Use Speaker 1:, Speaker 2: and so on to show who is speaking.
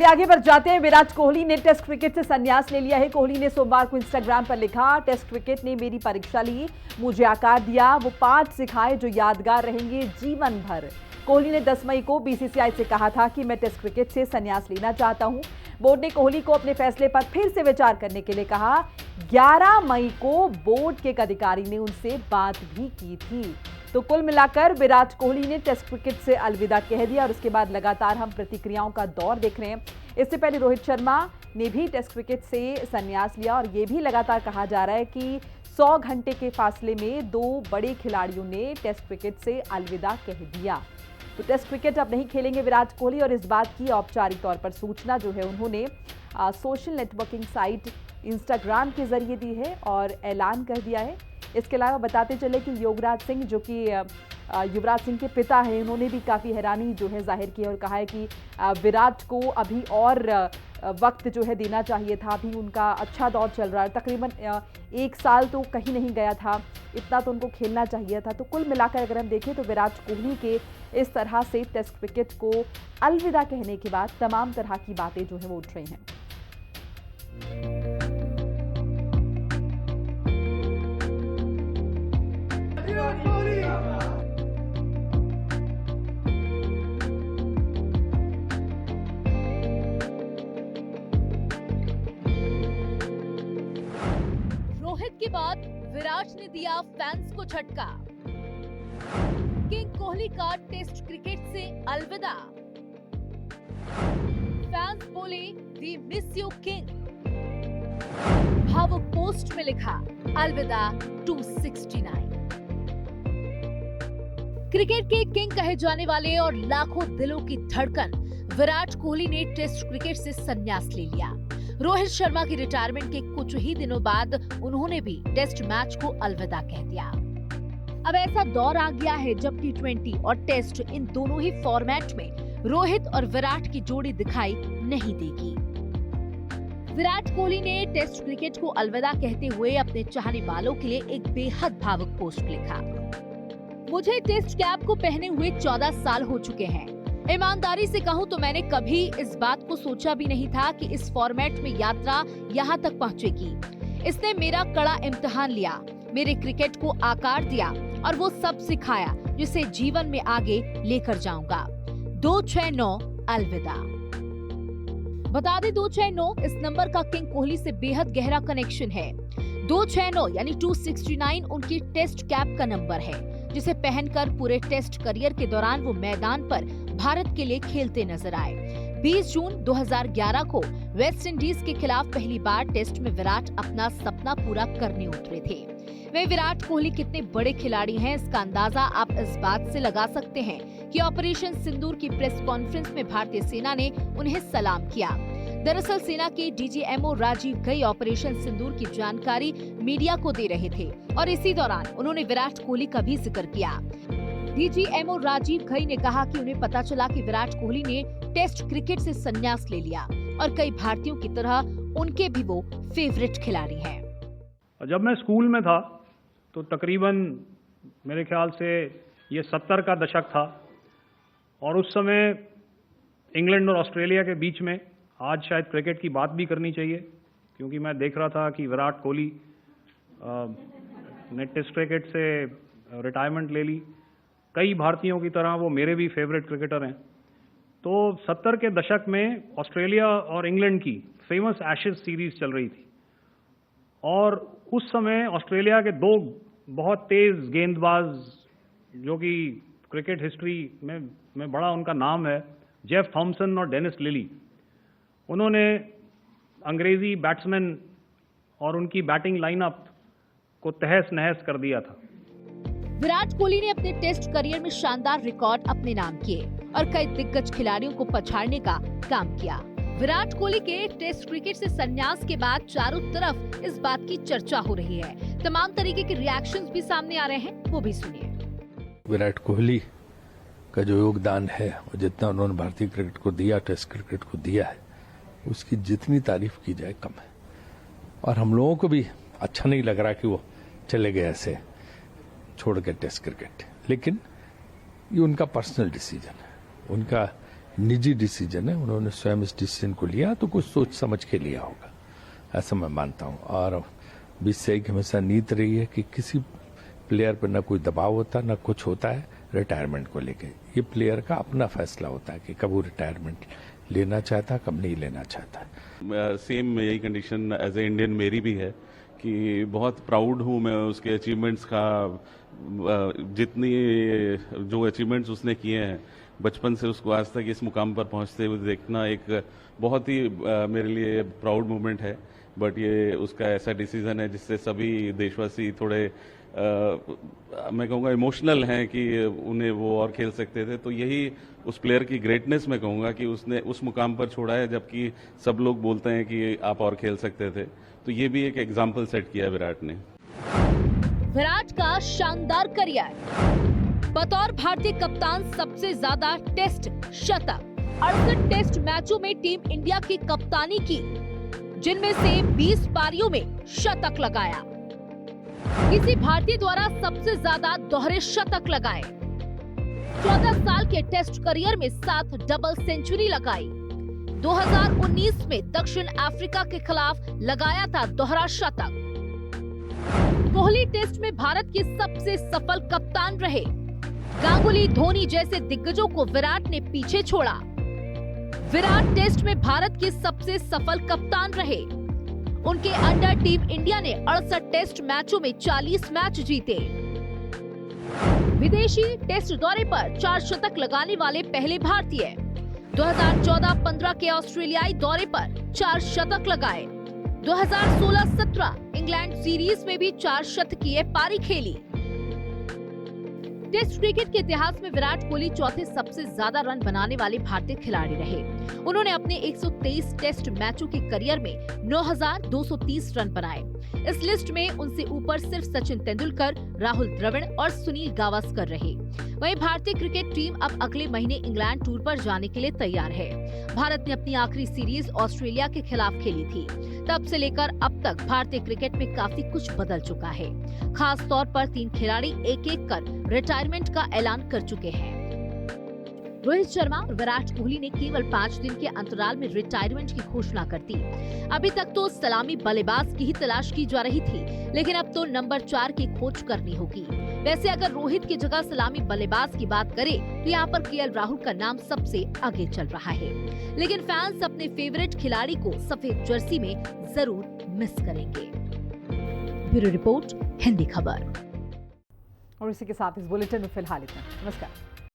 Speaker 1: आगे बढ़ जाते हैं। विराट कोहली ने टेस्ट क्रिकेट से संन्यास ले लिया है। कोहली ने सोमवार को इंस्टाग्राम पर लिखा, टेस्ट क्रिकेट ने मेरी परीक्षा ली, मुझे आकार दिया, वो पाठ सिखाए जो यादगार रहेंगे जीवन भर। कोहली ने 10 मई को बीसीसीआई से कहा था कि मैं टेस्ट क्रिकेट से संन्यास लेना चाहता हूं। बोर्ड ने कोहली को अपने फैसले पर फिर से विचार करने के लिए कहा। 11 मई को बोर्ड के एक अधिकारी ने उनसे बात भी की थी। तो कुल मिलाकर विराट कोहली ने टेस्ट क्रिकेट से अलविदा कह दिया और उसके बाद लगातार हम प्रतिक्रियाओं का दौर देख रहे हैं। इससे पहले रोहित शर्मा ने भी टेस्ट क्रिकेट से संन्यास लिया और यह भी लगातार कहा जा रहा है कि 100 घंटे के फासले में 2 बड़े खिलाड़ियों ने टेस्ट क्रिकेट से अलविदा कह दिया। तो टेस्ट क्रिकेट अब नहीं खेलेंगे विराट कोहली और इस बात की औपचारिक तौर पर सूचना जो है उन्होंने सोशल नेटवर्किंग साइट इंस्टाग्राम के जरिए दी है और ऐलान कर दिया है। इसके अलावा बताते चले कि योगराज सिंह, जो कि युवराज सिंह के पिता हैं, उन्होंने भी काफ़ी हैरानी जो है जाहिर की और कहा है कि विराट को अभी और वक्त जो है देना चाहिए था। अभी उनका अच्छा दौर चल रहा है, तकरीबन 1 साल तो कहीं नहीं गया था, इतना तो उनको खेलना चाहिए था। तो कुल मिलाकर अगर हम देखें तो विराट कोहली के इस तरह से टेस्ट क्रिकेट को अलविदा कहने के बाद तमाम तरह की बातें जो है वो उठ रही हैं।
Speaker 2: रोहित के बाद विराट ने दिया फैंस को झटका। किंग कोहली का टेस्ट क्रिकेट से अलविदा। फैंस बोले, वी मिस यू किंग। भावुक पोस्ट में लिखा, अलविदा 269। क्रिकेट के किंग कहे जाने वाले और लाखों दिलों की धड़कन विराट कोहली ने टेस्ट क्रिकेट से संन्यास ले लिया। रोहित शर्मा की रिटायरमेंट के कुछ ही दिनों बाद उन्होंने भी टेस्ट मैच को अलविदा कह दिया। अब ऐसा दौर आ गया है जब T20 और टेस्ट इन दोनों ही फॉर्मेट में रोहित और विराट की जोड़ी दिखाई नहीं देगी। विराट कोहली ने टेस्ट क्रिकेट को अलविदा कहते हुए अपने चाहने वालों के लिए एक बेहद भावुक पोस्ट लिखा। मुझे टेस्ट कैप को पहने हुए 14 साल हो चुके हैं। ईमानदारी से कहूं तो मैंने कभी इस बात को सोचा भी नहीं था कि इस फॉर्मेट में यात्रा यहाँ तक पहुँचेगी। इसने मेरा कड़ा इम्तिहान लिया, मेरे क्रिकेट को आकार दिया और वो सब सिखाया जिसे जीवन में आगे लेकर जाऊंगा। 269 अलविदा। बता दें 269 इस नंबर का किंग कोहली से बेहद गहरा कनेक्शन है। 269 यानी 269 उनकी टेस्ट कैप का नंबर है, जिसे पहनकर पूरे टेस्ट करियर के दौरान वो मैदान पर भारत के लिए खेलते नजर आए। 20 जून 2011 को वेस्ट इंडीज के खिलाफ पहली बार टेस्ट में विराट अपना सपना पूरा करने उतरे थे। वे विराट कोहली कितने बड़े खिलाड़ी हैं, इसका अंदाजा आप इस बात से लगा सकते हैं कि ऑपरेशन सिंदूर की प्रेस कॉन्फ्रेंस में भारतीय सेना ने उन्हें सलाम किया। दरअसल सेना के DGMO राजीव घई ऑपरेशन सिंदूर की जानकारी मीडिया को दे रहे थे और इसी दौरान उन्होंने विराट कोहली का भी जिक्र किया। DGMO राजीव घई ने कहा कि उन्हें पता चला कि विराट कोहली ने टेस्ट क्रिकेट से संन्यास ले लिया और कई भारतीयों की तरह उनके भी वो फेवरेट खिलाड़ी हैं।
Speaker 3: जब मैं स्कूल में था तो तकरीबन मेरे ख्याल से ये 70 का दशक था और उस समय इंग्लैंड और ऑस्ट्रेलिया के बीच में आज शायद क्रिकेट की बात भी करनी चाहिए, क्योंकि मैं देख रहा था कि विराट कोहली ने टेस्ट क्रिकेट से रिटायरमेंट ले ली। कई भारतीयों की तरह वो मेरे भी फेवरेट क्रिकेटर हैं। तो 70 के दशक में ऑस्ट्रेलिया और इंग्लैंड की फेमस एशेज सीरीज चल रही थी और उस समय ऑस्ट्रेलिया के 2 बहुत तेज गेंदबाज, जो कि क्रिकेट हिस्ट्री में बड़ा उनका नाम है, जेफ थॉमसन और डेनिस लिली, उन्होंने अंग्रेजी बैट्समैन और उनकी बैटिंग लाइनअप को तहस नहस कर दिया था।
Speaker 2: विराट कोहली ने अपने टेस्ट करियर में शानदार रिकॉर्ड अपने नाम किए और कई दिग्गज खिलाड़ियों को पछाड़ने का काम किया। विराट कोहली के टेस्ट क्रिकेट से संन्यास के बाद चारों तरफ इस बात की चर्चा हो रही है। तमाम तरीके के रिएक्शंस भी सामने आ रहे हैं, वो भी सुनिए।
Speaker 4: विराट कोहली का जो योगदान है और जितना उन्होंने भारतीय क्रिकेट को दिया, टेस्ट क्रिकेट को दिया है, उसकी जितनी तारीफ की जाए कम है। और हम लोगों को भी अच्छा नहीं लग रहा कि वो चले गए ऐसे छोड़ के टेस्ट क्रिकेट, लेकिन ये उनका पर्सनल डिसीजन है, उनका निजी डिसीजन है, उन्होंने स्वयं इस डिसीजन को लिया तो कुछ सोच समझ के लिया होगा, ऐसा मैं मानता हूं। और बीसीसीआई की हमेशा नीति रही है कि किसी प्लेयर पर न कोई दबाव होता न कुछ होता है रिटायरमेंट को लेके। ये प्लेयर का अपना फैसला होता है कि कब वो रिटायरमेंट लेना चाहता है, कब नहीं लेना चाहता है।
Speaker 5: सेम यही कंडीशन एज ए इंडियन मेरी भी है कि बहुत प्राउड हूँ मैं उसके अचीवमेंट्स का। जितनी जो अचीवमेंट्स उसने किए हैं बचपन से उसको आज तक इस मुकाम पर पहुंचते हुए देखना एक बहुत ही मेरे लिए प्राउड मोमेंट है। बट ये उसका ऐसा डिसीजन है जिससे सभी देशवासी थोड़े मैं कहूँगा इमोशनल हैं कि उन्हें वो और खेल सकते थे। तो यही उस प्लेयर की ग्रेटनेस मैं कहूँगा कि उसने उस मुकाम पर छोड़ा है, जबकि सब लोग बोलते हैं कि आप और खेल सकते थे। तो ये भी एक एग्जाम्पल सेट किया विराट ने।
Speaker 2: विराट का शानदार करियर। बतौर भारतीय कप्तान सबसे ज्यादा टेस्ट शतक, 68 टेस्ट मैचों में टीम इंडिया की कप्तानी की, जिनमें से 20 पारियों में शतक लगाया। किसी भारतीय द्वारा सबसे ज्यादा दोहरे शतक लगाए। 14 साल के टेस्ट करियर में 7 डबल सेंचुरी लगाई। 2019 में दक्षिण अफ्रीका के खिलाफ लगाया था दोहरा शतक। कोहली टेस्ट में भारत के सबसे सफल कप्तान रहे। गांगुली, धोनी जैसे दिग्गजों को विराट ने पीछे छोड़ा। विराट टेस्ट में भारत के सबसे सफल कप्तान रहे। उनके अंडर टीम इंडिया ने 68 टेस्ट मैचों में 40 मैच जीते। विदेशी टेस्ट दौरे पर 4 शतक लगाने वाले पहले भारतीय। 2014-15 के ऑस्ट्रेलियाई दौरे पर 4 शतक लगाए। 2016-17 इंग्लैंड सीरीज में भी 4 शतकीय पारी खेली। टेस्ट क्रिकेट के इतिहास में विराट कोहली चौथे सबसे ज्यादा रन बनाने वाले भारतीय खिलाड़ी रहे। उन्होंने अपने 123 टेस्ट मैचों के करियर में 9,230 रन बनाए। इस लिस्ट में उनसे ऊपर सिर्फ सचिन तेंदुलकर, राहुल द्रविड़ और सुनील गावस्कर रहे। वहीं भारतीय क्रिकेट टीम अब अगले महीने इंग्लैंड टूर पर जाने के लिए तैयार है। भारत ने अपनी आखिरी सीरीज ऑस्ट्रेलिया के खिलाफ खेली थी। तब से लेकर अब तक भारतीय क्रिकेट में काफी कुछ बदल चुका है। खास तौर पर 3 खिलाड़ी एक-एक कर रिटायरमेंट का ऐलान कर चुके हैं। रोहित शर्मा और विराट कोहली ने केवल 5 दिन के अंतराल में रिटायरमेंट की घोषणा कर दी। अभी तक तो सलामी बल्लेबाज की ही तलाश की जा रही थी, लेकिन अब तो नंबर 4 की खोज करनी होगी। वैसे अगर रोहित की जगह सलामी बल्लेबाज की बात करें तो यहाँ पर केएल राहुल का नाम सबसे आगे चल रहा है। लेकिन फैंस अपने फेवरेट खिलाड़ी को सफेद जर्सी में जरूर मिस करेंगे। ब्यूरो रिपोर्ट, हिंदी खबर।
Speaker 1: और इसी के साथ इस बुलेटिन में फिलहाल इतना। नमस्कार।